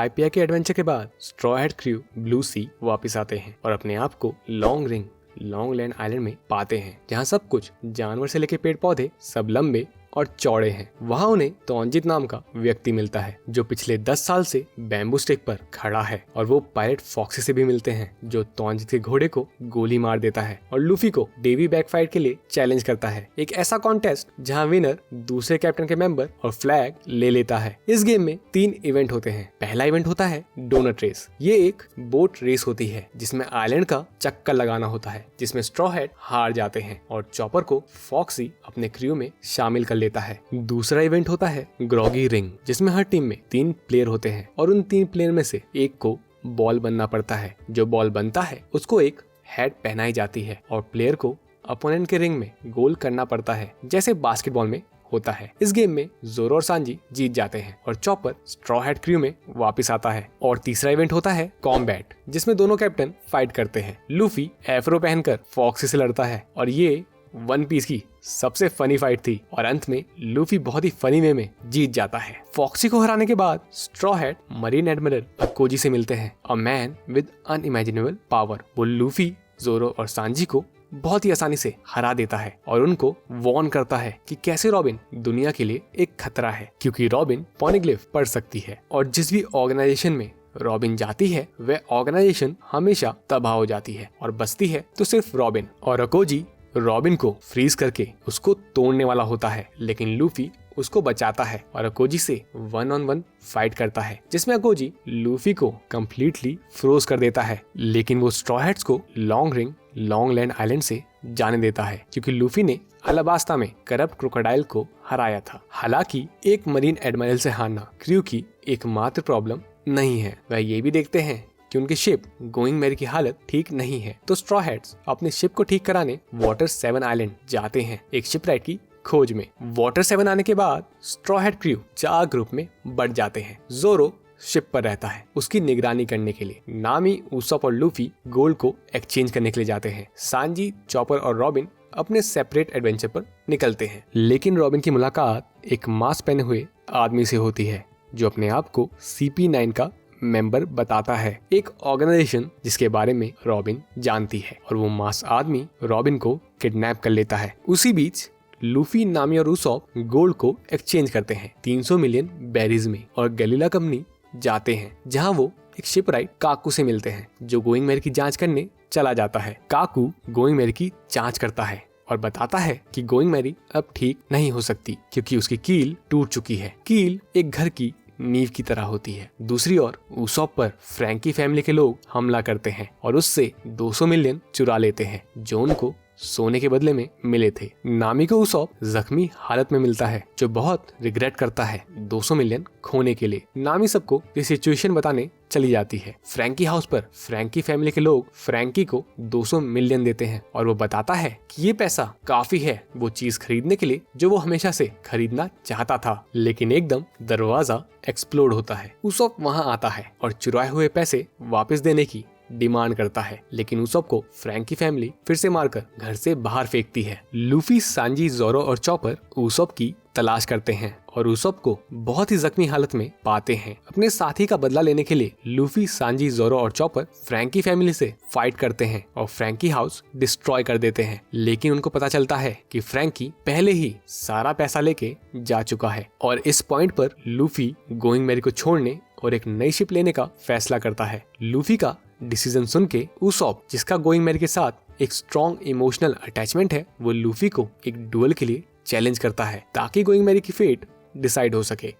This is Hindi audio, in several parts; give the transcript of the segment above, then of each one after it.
काइपिया के एडवेंचर के बाद स्ट्रॉ हैट क्रू ब्लू सी वापस आते हैं और अपने आप को long ring long land island में पाते हैं, जहाँ सब कुछ जानवर से लेके पेड़ पौधे सब लंबे और चौड़े हैं। वहाँ उन्हें तोंजित नाम का व्यक्ति मिलता है जो पिछले 10 साल से बैम्बू स्टिक पर खड़ा है, और वो पायरेट फॉक्सी से भी मिलते हैं जो तोंजित के घोड़े को गोली मार देता है और लूफी को डेवी बैक फाइट के लिए चैलेंज करता है। एक ऐसा कॉन्टेस्ट जहाँ विनर दूसरे कैप्टन के मेंबर और फ्लैग ले लेता है। इस गेम में 3 इवेंट होते हैं। पहला इवेंट होता है डोनट रेस। ये एक बोट रेस होती है जिसमें आइलैंड का चक्कर लगाना होता है, जिसमें स्ट्रॉ हैट हार जाते हैं और चॉपर को फॉक्सी अपने क्रू में शामिल कर लेता है। दूसरा इवेंट होता है ग्रॉगी रिंग, जिसमें हर टीम में 3 प्लेयर होते हैं और उन 3 प्लेयर में से एक को बॉल बनना पड़ता है। जो बॉल बनता है उसको एक हैट पहनाई जाती है और प्लेयर को अपोनेंट के रिंग में गोल करना पड़ता है, जैसे बास्केटबॉल में होता है। इस गेम में जोरो और सांजी जीत जाते हैं और चॉपर स्ट्रॉ हैट क्रू में वापस आता है। और तीसरा इवेंट होता है कॉम्बैट, जिसमें दोनों कैप्टन फाइट करते हैं। लूफी एफ्रो पहनकर फॉक्सी से लड़ता है और ये वन पीस की सबसे फनी फाइट थी और अंत में लूफी बहुत ही फनी वे में जीत जाता है। फॉक्सी को हराने के बाद स्ट्रॉ हैट मरीन एडमिरल अकोजी से मिलते हैं, a man with unimaginable power. वो लूफी, जोरो और सांजी को बहुत ही आसानी से हरा देता है और उनको वार्न करता है कि कैसे रॉबिन दुनिया के लिए एक खतरा है, क्योंकि रॉबिन पॉनिग्लिफ पढ़ सकती है और जिस भी ऑर्गेनाइजेशन में रॉबिन जाती है वह ऑर्गेनाइजेशन हमेशा तबाह हो जाती है और बचती है तो सिर्फ रॉबिन। और अकोजी रॉबिन को फ्रीज करके उसको तोड़ने वाला होता है, लेकिन लूफी उसको बचाता है और अकोजी से 1-on-1 फाइट करता है, जिसमें अकोजी लूफी को कंप्लीटली फ्रोज कर देता है, लेकिन वो स्ट्रॉ हैट्स को long ring long land island से जाने देता है, क्योंकि लूफी ने अलाबास्ता में करप्ट क्रोकोडाइल को हराया था। हालांकि एक मरीन एडमिरल से हारना क्रू की एकमात्र प्रॉब्लम नहीं है, वह ये भी देखते हैं कि उनकी शिप गोइंग मैरी की हालत ठीक नहीं है। तो स्ट्रॉ हैट्स अपनी शिप को ठीक कराने वाटर 7 आइलैंड जाते हैं एक शिपराइट की खोज में। वाटर 7 आने के बाद स्ट्रॉ हैट क्रू 4 ग्रुप में बढ़ जाते हैं। जोरो शिप पर रहता है उसकी निगरानी करने के लिए। नामी, उसॉप और लूफी गोल्ड को एक्सचेंज करने के लिए जाते हैं। सांजी, चॉपर और रॉबिन अपने सेपरेट एडवेंचर पर निकलते हैं, लेकिन रॉबिन की मुलाकात एक मास्क पहने हुए आदमी से होती है जो अपने आप को CP9 का मेंबर बताता है, एक ऑर्गेनाइजेशन जिसके बारे में रॉबिन जानती है, और वो मास आदमी रॉबिन को किडनैप कर लेता है। उसी बीच लूफी, नामी और उसॉप गोल्ड को एक्सचेंज करते हैं 300 मिलियन बेरीज में और गलीला कंपनी जाते हैं, जहां वो एक शिपराइट काकू से मिलते हैं जो गोइंग मैरी की जांच करने चला जाता है। काकू गोइंग मैरी की जांच करता है और बताता है कि गोइंग मैरी अब ठीक नहीं हो सकती क्योंकि उसकी कील टूट चुकी है। कील एक घर की नींव की तरह होती है। दूसरी ओर उसॉप पर फ्रैंकी फैमिली के लोग हमला करते हैं और उससे 200 मिलियन चुरा लेते हैं जो उनको सोने के बदले में मिले थे। नामी को उसॉप जख्मी हालत में मिलता है जो बहुत रिग्रेट करता है 200 मिलियन खोने के लिए। नामी सबको ये सिचुएशन बताने चली जाती है। फ्रैंकी हाउस पर फ्रैंकी फैमिली के लोग फ्रैंकी को 200 मिलियन देते हैं और वो बताता है कि ये पैसा काफी है वो चीज खरीदने के लिए जो वो हमेशा से खरीदना चाहता था। लेकिन एकदम दरवाजा एक्सप्लोड होता है। उसॉप वहाँ आता है और चुराए हुए पैसे वापस देने की डिमांड करता है, लेकिन उसॉप को फ्रैंकी फैमिली फिर से मारकर घर से बाहर फेंकती है। लूफी, सांजी, जोरो और चॉपर उसॉप की तलाश करते हैं और उसॉप को बहुत ही जख्मी हालत में पाते हैं। अपने साथी का बदला लेने के लिए लूफी, सांजी, जोरो और चॉपर फ्रैंकी फैमिली से फाइट करते हैं और फ्रैंकी हाउस डिस्ट्रॉय कर देते हैं, लेकिन उनको पता चलता है कि फ्रैंकी पहले ही सारा पैसा लेके जा चुका है। और इस पॉइंट पर लूफी गोइंग मैरी को छोड़ने और एक नई शिप लेने का फैसला करता है। लूफी का डिसीजन सुन के उसॉप, जिसका गोइंग मैरी के साथ एक स्ट्रॉन्ग इमोशनल अटैचमेंट है, वो लूफी को एक डुएल के लिए चैलेंज करता है ताकि गोइंग मैरी की फेट डिसाइड हो सके।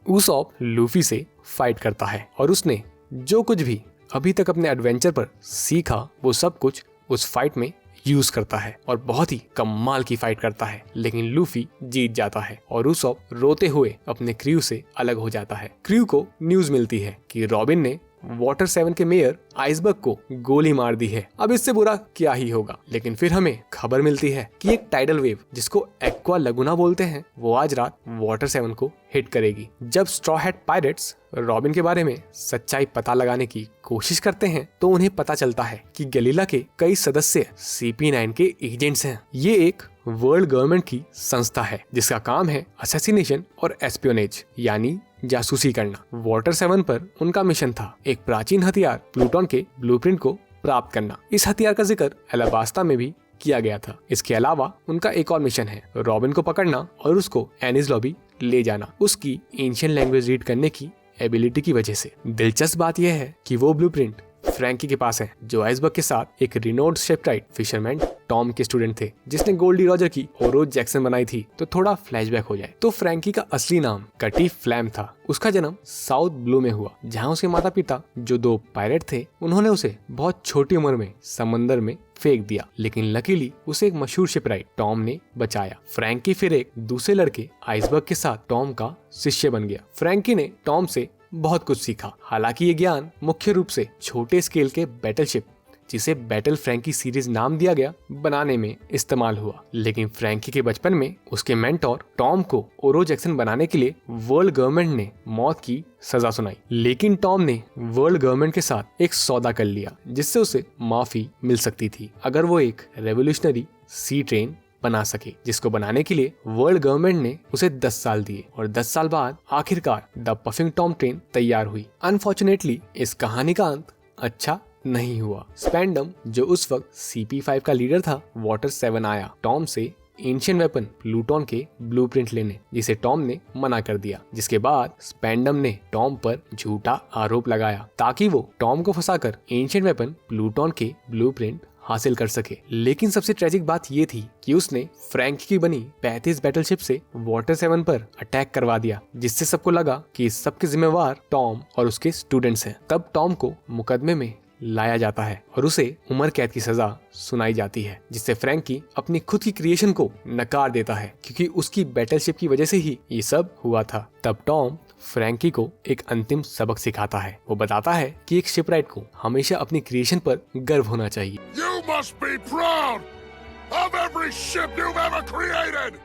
उसॉप लूफी से फाइट करता है और उसने जो कुछ भी अभी तक अपने एडवेंचर पर सीखा वो सब कुछ उस फाइट में यूज करता है और बहुत ही कमाल की फाइट करता है, लेकिन लूफी जीत जाता है और उसॉप रोते हुए अपने क्रू से अलग हो जाता है। क्रू को न्यूज मिलती है कि रॉबिन ने वाटर 7 के मेयर आइसबर्ग को गोली मार दी है। अब इससे बुरा क्या ही होगा। लेकिन फिर हमें खबर मिलती है कि एक टाइडल वेव, जिसको एक्वा लगुना बोलते हैं, वो आज रात वाटर 7 को हिट करेगी। जब स्ट्रॉ हैट पायरेट्स रॉबिन के बारे में सच्चाई पता लगाने की कोशिश करते हैं तो उन्हें पता चलता है कि गलीला के कई सदस्य CP9 के एजेंट्स हैं। ये एक वर्ल्ड गवर्नमेंट की संस्था है जिसका काम है असैसिनेशन और एस्पियोनेज, यानी जासूसी करना। वाटर 7 पर उनका मिशन था एक प्राचीन हथियार प्लूटोन के ब्लूप्रिंट को प्राप्त करना। इस हथियार का जिक्र एलाबास्ता में भी किया गया था। इसके अलावा उनका एक और मिशन है रॉबिन को पकड़ना और उसको एनिस लॉबी ले जाना, उसकी एंशिएंट लैंग्वेज रीड करने की एबिलिटी की वजह से। दिलचस्प बात यह है कि वो ब्लूप्रिंट फ्रैंकी के पास है, जो आइसबर्ग के साथ एक रिनोड शेपराइट फिशरमैन टॉम के स्टूडेंट थे, जिसने गोल्डी रॉजर की ओरोज जैक्सन बनाई थी। तो थोड़ा फ्लैशबैक हो जाए तो फ्रैंकी का असली नाम कटी फ्लैम था। उसका जन्म साउथ ब्लू में हुआ, जहां उसके माता पिता जो 2 पायरेट थे, उन्होंने उसे बहुत छोटी उम्र में समंदर में फेंक दिया। लेकिन लकीली उसे एक मशहूर शिपराइट टॉम ने बचाया। फ्रैंकी फिर एक दूसरे लड़के आइसबर्ग के साथ टॉम का शिष्य बन गया। फ्रैंकी ने टॉम से बहुत कुछ सीखा। हालांकि ये ज्ञान मुख्य रूप से छोटे स्केल के बैटलशिप, जिसे बैटल फ्रैंकी सीरीज नाम दिया गया, बनाने में इस्तेमाल हुआ। लेकिन फ्रैंकी के बचपन में उसके मेंटोर टॉम को ओरो जैक्सन बनाने के लिए वर्ल्ड गवर्नमेंट ने मौत की सजा सुनाई। लेकिन टॉम ने वर्ल्ड गवर्नमेंट के साथ एक सौदा कर लिया जिससे उसे माफी मिल सकती थी अगर वो एक रेवोल्यूशनरी सी ट्रेन बना सके, जिसको बनाने के लिए वर्ल्ड गवर्नमेंट ने उसे 10 साल दिए। और 10 साल बाद आखिरकार द पफिंग टॉम ट्रेन तैयार हुई। अनफॉर्चुनेटली इस कहानी का अंत अच्छा नहीं हुआ। स्पेंडम, जो उस वक्त CP5 का लीडर था, वाटर 7 आया टॉम से एंशिएंट वेपन प्लूटोन के ब्लूप्रिंट लेने, जिसे टॉम ने मना कर दिया। जिसके बाद स्पेंडम ने टॉम पर झूठा आरोप लगाया ताकि वो टॉम को फंसाकर एंशिएंट वेपन प्लूटोन के ब्लूप्रिंट हासिल कर सके। लेकिन सबसे ट्रेजिक बात ये थी कि उसने फ्रैंकी की बनी 35 बैटलशिप से वाटर 7 पर अटैक करवा दिया, जिससे सबको लगा कि इस सब के जिम्मेवार टॉम और उसके स्टूडेंट्स हैं। तब टॉम को मुकदमे में लाया जाता है और उसे उम्र कैद की सजा सुनाई जाती है, जिससे फ्रैंकी अपनी खुद की क्रिएशन को नकार देता है क्योंकि उसकी बैटलशिप की वजह से ही ये सब हुआ था। तब टॉम फ्रैंकी को एक अंतिम सबक सिखाता है। वो बताता है कि एक शिपराइट को हमेशा अपनी क्रिएशन पर गर्व होना चाहिए। You must be proud of every ship you've ever created.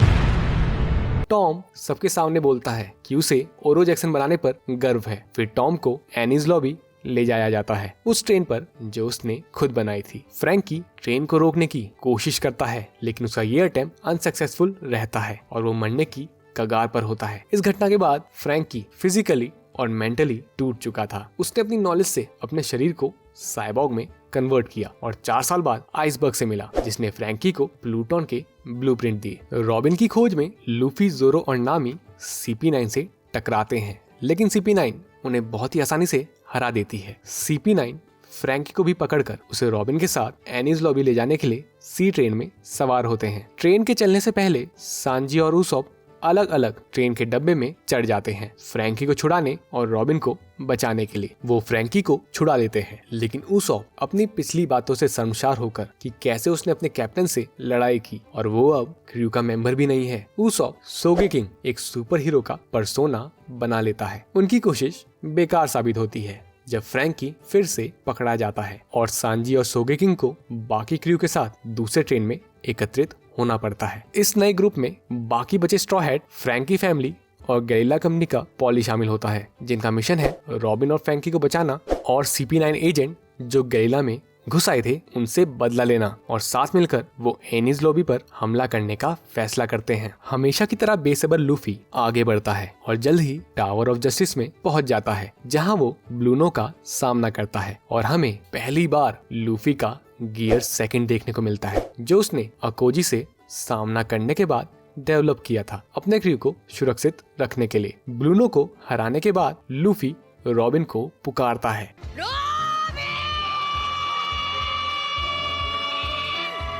Tom सबके सामने बोलता है कि उसे ओरो जैक्सन बनाने पर गर्व है। फिर टॉम को एनिस लॉबी ले जाया जाता है, उस ट्रेन पर जो उसने खुद बनाई थी। फ्रैंकी ट्रेन को रोकने की कोशिश करता है, लेकिन उसका ये अटेम्प्ट अनसक्सेसफुल रहता है और वो मरने की कगार पर होता है। इस घटना के बाद फ्रैंकी फिजिकली और मेंटली टूट चुका था। उसने अपनी नॉलेज से अपने शरीर को साइबॉर्ग में कन्वर्ट किया और 4 साल बाद आइसबर्ग से मिला, जिसने फ्रैंकी को प्लूटोन के ब्लूप्रिंट दिए। रॉबिन की खोज में लूफी, जोरो और नामी CP9 से टकराते हैं, लेकिन CP9 उन्हें बहुत ही आसानी से हरा देती है। CP9 फ्रैंकी को भी पकड़कर उसे रॉबिन के साथ एनिस लॉबी ले जाने के लिए सी ट्रेन में सवार होते हैं। ट्रेन के चलने से पहले सांजी और उसॉप अलग अलग ट्रेन के डब्बे में चढ़ जाते हैं फ्रैंकी को छुड़ाने और रॉबिन को बचाने के लिए। वो फ्रैंकी को छुड़ा लेते हैं, लेकिन उसॉप अपनी पिछली बातों से शर्मसार होकर कि कैसे उसने अपने कैप्टन से लड़ाई की और वो अब क्रू का मेंबर भी नहीं है, उसॉप सोगेकिंग एक सुपर हीरो का पर्सोना बना लेता है। उनकी कोशिश बेकार साबित होती है जब फ्रैंकी फिर से पकड़ा जाता है और सांजी और सोगेकिंग को बाकी क्रू के साथ दूसरे ट्रेन में एकत्रित होना पड़ता है। इस नए ग्रुप में बाकी बचे स्ट्रॉ हैट, फ्रैंकी फैमिली और गैरिला कंपनी का पॉली शामिल होता है, जिनका मिशन है रॉबिन और फ्रैंकी को बचाना और CP9 एजेंट जो गैरिला में घुस आए थे उनसे बदला लेना, और साथ मिलकर वो एनिस लॉबी पर हमला करने का फैसला करते हैं। हमेशा की तरह बेसब्र लूफी आगे बढ़ता है और जल्द ही टावर ऑफ जस्टिस में पहुंच जाता है, जहां वो ब्लूनो का सामना करता है और हमें पहली बार लूफी का गियर सेकंड देखने को मिलता है, जो उसने अकोजी से सामना करने के बाद डेवलप किया था अपने क्रू को सुरक्षित रखने के लिए। ब्लूनो को हराने के बाद लूफी रॉबिन को पुकारता है,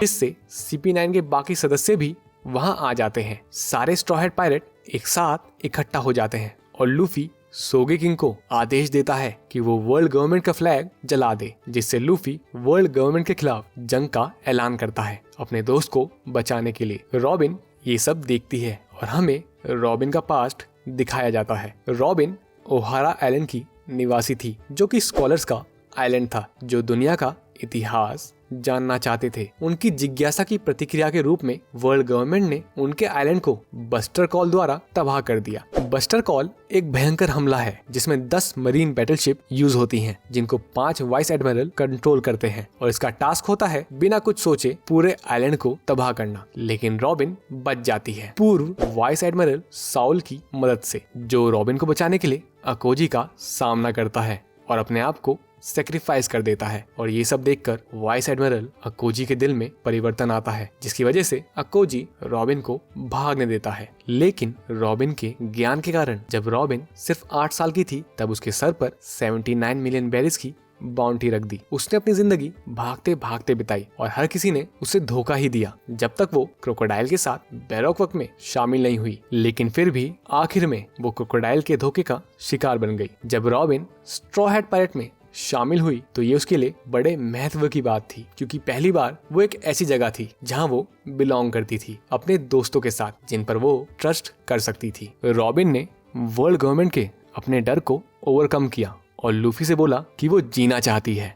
इससे CP9 के बाकी सदस्य भी वहां आ जाते हैं। सारे स्ट्रॉ हैट पायरेट एक साथ इकट्ठा हो जाते हैं और लूफी सोगेकिंग को आदेश देता है कि वो वर्ल्ड गवर्नमेंट का फ्लैग जला दे, जिससे लूफी वर्ल्ड गवर्नमेंट के खिलाफ जंग का ऐलान करता है अपने दोस्त को बचाने के लिए। रॉबिन ये सब देखती है और हमें रॉबिन का पास्ट दिखाया जाता है। रॉबिन ओहारा आइलैंड की निवासी थी जो कि स्कॉलर्स का आइलैंड था, जो दुनिया का इतिहास जानना चाहते थे। उनकी जिज्ञासा की प्रतिक्रिया के रूप में वर्ल्ड गवर्नमेंट ने उनके आइलैंड को बस्टर कॉल द्वारा तबाह कर दिया। बस्टर कॉल एक भयंकर हमला है जिसमें 10 मरीन बैटलशिप यूज होती हैं, जिनको 5 वाइस एडमिरल कंट्रोल करते हैं, और इसका टास्क होता है बिना कुछ सोचे पूरे आइलैंड को तबाह करना। लेकिन रॉबिन बच जाती है पूर्व वाइस एडमिरल साउल की मदद से, जो रॉबिन को बचाने के लिए अकोजी का सामना करता है और अपने आप को सेक्रीफाइस कर देता है। और ये सब देखकर वाइस एडमिरल अकोजी के दिल में परिवर्तन आता है, जिसकी वजह से अकोजी रॉबिन को भागने देता है। लेकिन रॉबिन के ज्ञान के कारण जब रॉबिन सिर्फ 8 साल की थी तब उसके सर पर 79 मिलियन बेरीज की बाउंटी रख दी। उसने अपनी जिंदगी भागते भागते बिताई और हर किसी ने उसे धोखा ही दिया जब तक वो क्रोकोडाइल के साथ बैरोक वक्त में शामिल नहीं हुई। लेकिन फिर भी आखिर में वो क्रोकोडाइल के धोखे का शिकार बन गई। जब रॉबिन स्ट्रॉ हैट पायरेट में शामिल हुई तो ये उसके लिए बड़े महत्व की बात थी, क्योंकि पहली बार वो एक ऐसी जगह थी जहां वो बिलोंग करती थी, अपने दोस्तों के साथ जिन पर वो ट्रस्ट कर सकती थी। रॉबिन ने वर्ल्ड गवर्नमेंट के अपने डर को ओवरकम किया और लूफी से बोला कि वो जीना चाहती है।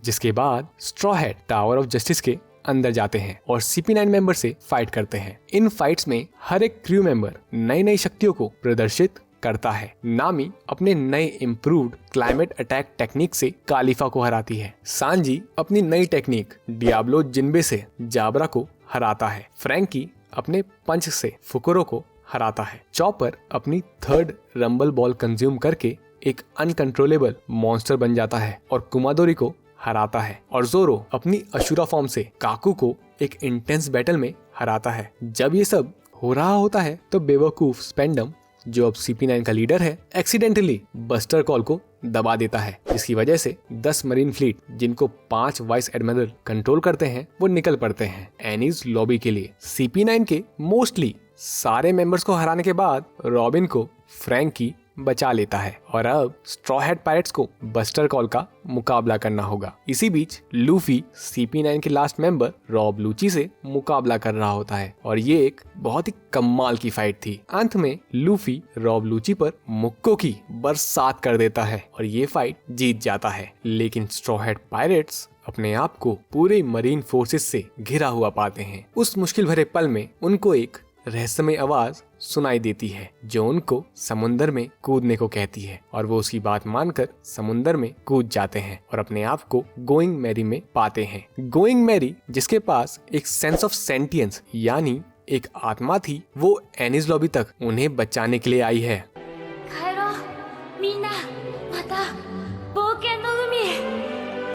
जिसके बाद straw hat tower of justice के अंदर जाते हैं और CP9 मेंबर से फाइट करते हैं। इन फाइट्स में हर एक क्रू मेंबर नई नई शक्तियों को प्रदर्शित करता है। नामी अपने नए इम्प्रूव्ड क्लाइमेट अटैक टेक्निक से कालिफा को हराती है। सांजी अपनी नई टेक्निक डियाब्लो जिनबे से जाबरा को हराता है। फ्रैंकी अपने पंच से फुकुरो को हराता है। चॉपर अपनी 3rd रंबल बॉल कंज्यूम करके एक अनकंट्रोलेबल मॉन्स्टर बन जाता है और कुमादोरी को हराता है। और जोरो अपनी अशुरा फॉर्म से काकू को एक इंटेंस बैटल में हराता है। जब ये सब हो रहा होता है तो बेवकूफ स्पेंडम, जो अब CP9 का लीडर है, एक्सीडेंटली बस्टर कॉल को दबा देता है, जिसकी वजह से 10 मरीन फ्लीट जिनको 5 वाइस एडमिरल कंट्रोल करते हैं वो निकल पड़ते हैं एनीज लॉबी के लिए। CP9 के मोस्टली सारे मेंबर्स को हराने के बाद रॉबिन को फ्रैंकी बचा लेता है और अब स्ट्रॉ हैट पायरेट्स को बस्टर कॉल का मुकाबला करना होगा। इसी बीच लूफी CP9 के लास्ट मेंबर रॉब लूची से मुकाबला कर रहा होता है और ये एक बहुत ही कमाल की फाइट थी। अंत में लूफी रॉब लूची पर मुक्कों की बरसात कर देता है और ये फाइट जीत जाता है। लेकिन स्ट्रॉ हैट पायरेट्स अपने आप को पूरे मरीन फोर्सेस से घिरा हुआ पाते हैं। उस मुश्किल भरे पल में उनको एक रहस्यमय आवाज सुनाई देती है जो उनको समुंदर में कूदने को कहती है और वो उसकी बात मानकर समुंदर में कूद जाते हैं और अपने आप को गोइंग मैरी में पाते हैं। गोइंग मैरी, जिसके पास एक सेंस ऑफ सेंटियंस यानी एक आत्मा थी, वो एनीज लॉबी तक उन्हें बचाने के लिए आई है।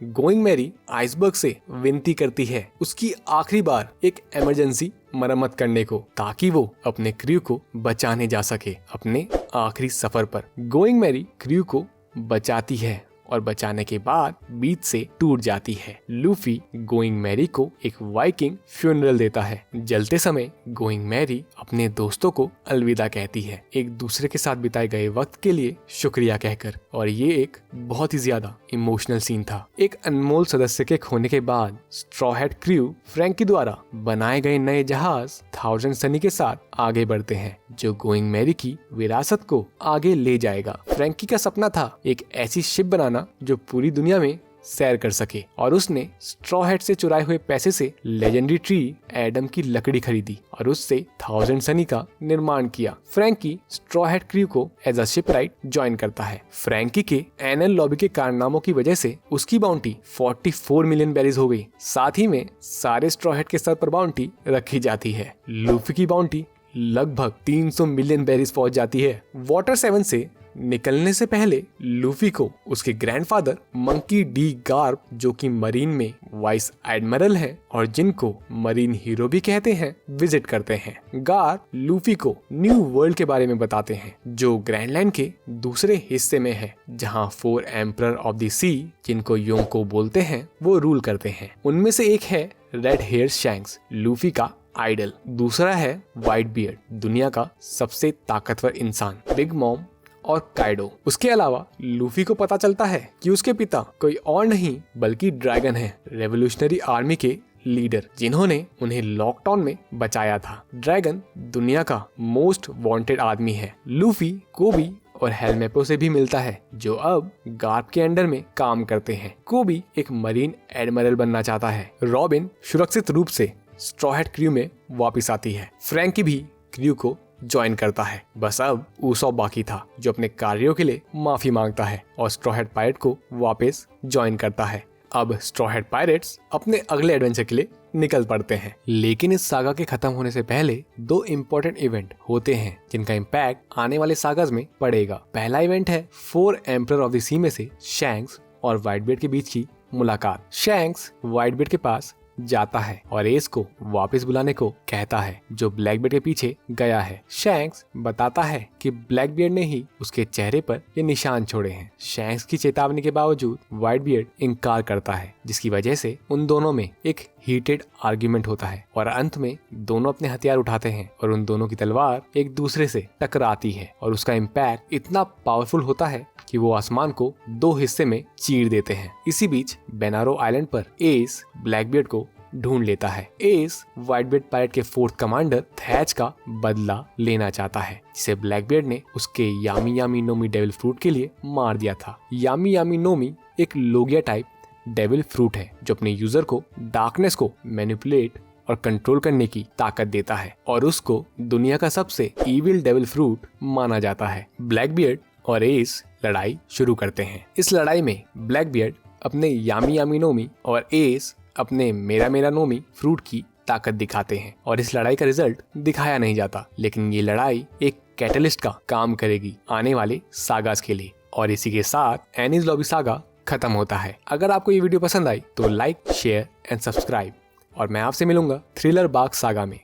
गोइंग मैरी आइसबर्ग से विनती करती है उसकी आखिरी बार एक इमरजेंसी मरम्मत करने को, ताकि वो अपने क्रू को बचाने जा सके अपने आखिरी सफर पर। गोइंग मैरी क्रू को बचाती है और बचाने के बाद बीच से टूट जाती है। लूफी गोइंग मैरी को एक वाइकिंग फ्यूनरल देता है। जलते समय गोइंग मैरी अपने दोस्तों को अलविदा कहती है, एक दूसरे के साथ बिताए गए वक्त के लिए शुक्रिया कहकर, और ये एक बहुत ही ज्यादा इमोशनल सीन था। एक अनमोल सदस्य के खोने के बाद स्ट्रॉ हैट क्रू फ्रैंकी द्वारा बनाए गए नए जहाज 1000 सनी के साथ आगे बढ़ते हैं, जो गोइंग मैरी की विरासत को आगे ले जाएगा। फ्रैंकी का सपना था एक ऐसी शिप बनाना जो पूरी दुनिया में सैर कर सके, और उसने स्ट्रॉ हैट से चुराए हुए पैसे से लेजेंडरी ट्री एडम की लकड़ी खरीदी और उससे 1000 सनी का निर्माण किया। फ्रैंकी स्ट्रॉ हैट क्रू को एज अ शिपराइट ज्वाइन करता है। फ्रैंकी के एनएल लॉबी के कारनामों की वजह से उसकी बाउंटी 44 मिलियन बेरीज हो गई। साथ ही में सारे स्ट्रॉ हैट के स्तर पर बाउंटी रखी जाती है। लूफी की बाउंटी लगभग 300 मिलियन बेरीज पहुंच जाती है। वाटर 7 से निकलने से पहले लूफी को उसके ग्रैंडफादर मंकी डी गार्प, जो कि मरीन में वाइस एडमिरल है और जिनको मरीन हीरो भी कहते हैं, विजिट करते हैं। गार्प लूफी को न्यू वर्ल्ड के बारे में बताते हैं जो ग्रैंडलैंड के दूसरे हिस्से में है, जहां 4 एम्परर ऑफ द सी, जिनको योंको बोलते हैं, वो रूल करते हैं। उनमें से एक है रेड हेयर शैंक्स, लूफी का आइडल। दूसरा है व्हाइट बियर्ड, दुनिया का सबसे ताकतवर इंसान, बिग मॉम और काइडो। उसके अलावा लूफी को पता चलता है कि उसके पिता कोई और नहीं बल्कि ड्रैगन है, रेवोल्यूशनरी आर्मी के लीडर जिन्होंने उन्हें लॉकडाउन में बचाया था। ड्रैगन दुनिया का मोस्ट वांटेड आदमी है। लूफी, कोबी और हेलमेपो से भी मिलता है जो अब गार्प के अंडर में काम करते हैं। कोबी एक मरीन एडमिरल बनना चाहता है। रॉबिन सुरक्षित रूप से स्ट्रॉ हैट क्रू में वापस आती है। फ्रैंकी भी क्रू को ज्वाइन करता है। बस अब ऊसॉप बाकी था जो अपने कार्यों के लिए माफी मांगता है और स्ट्रॉ हैट पायरेट को वापस ज्वाइन करता है। अब स्ट्रॉ हैट पायरेट्स अपने अगले एडवेंचर के लिए निकल पड़ते हैं। लेकिन इस सागा के खत्म होने से पहले 2 इम्पोर्टेंट इवेंट होते हैं जिनका इम्पैक्ट आने वाले सागास में पड़ेगा। पहला इवेंट है 4 एम्परर ऑफ द सी में से शैंक्स और व्हाइटबियर्ड के बीच की मुलाकात। शैंक्स व्हाइटबियर्ड के पास जाता है और एस को वापस बुलाने को कहता है जो ब्लैकबियर्ड के पीछे गया है। शैंक्स बताता है कि ब्लैकबियर्ड ने ही उसके चेहरे पर ये निशान छोड़े हैं। शैंक्स की चेतावनी के बावजूद व्हाइटबियर्ड इनकार करता है जिसकी वजह से उन दोनों में एक हीटेड आर्ग्यूमेंट होता है और अंत में दोनों अपने हथियार उठाते हैं और उन दोनों की तलवार एक दूसरे से टकराती है और उसका इम्पैक्ट इतना पावरफुल होता है कि वो आसमान को 2 हिस्से में चीर देते हैं। इसी बीच बेनारो आइलैंड पर एस ब्लैकबियर्ड को ढूंढ लेता है। एस व्हाइटबियर्ड पायरेट के 4th कमांडर थैच का बदला लेना चाहता है जिसे ब्लैकबियर्ड ने उसके यामी यामी नोमी डेविल फ्रूट के लिए मार दिया था। यामी यामी नोमी एक लोगिया टाइप डेविल फ्रूट है जो अपने यूजर को डार्कनेस को मैनिपुलेट और कंट्रोल करने की ताकत देता है और उसको दुनिया का सबसे इविल डेविल फ्रूट माना जाता है। ब्लैकबियर्ड और एस लड़ाई शुरू करते हैं। इस लड़ाई में ब्लैकबियर्ड अपने यामी यामी नोमी और एस अपने मेरा मेरा नोमी फ्रूट की ताकत दिखाते हैं और इस लड़ाई का रिजल्ट दिखाया नहीं जाता, लेकिन ये लड़ाई एक कैटलिस्ट का काम करेगी आने वाले सागास के लिए। और इसी के साथ एनीज लॉबी सागा खत्म होता है। अगर आपको ये वीडियो पसंद आई तो लाइक, शेयर एंड सब्सक्राइब और मैं आपसे मिलूंगा थ्रिलर बाग सागा में।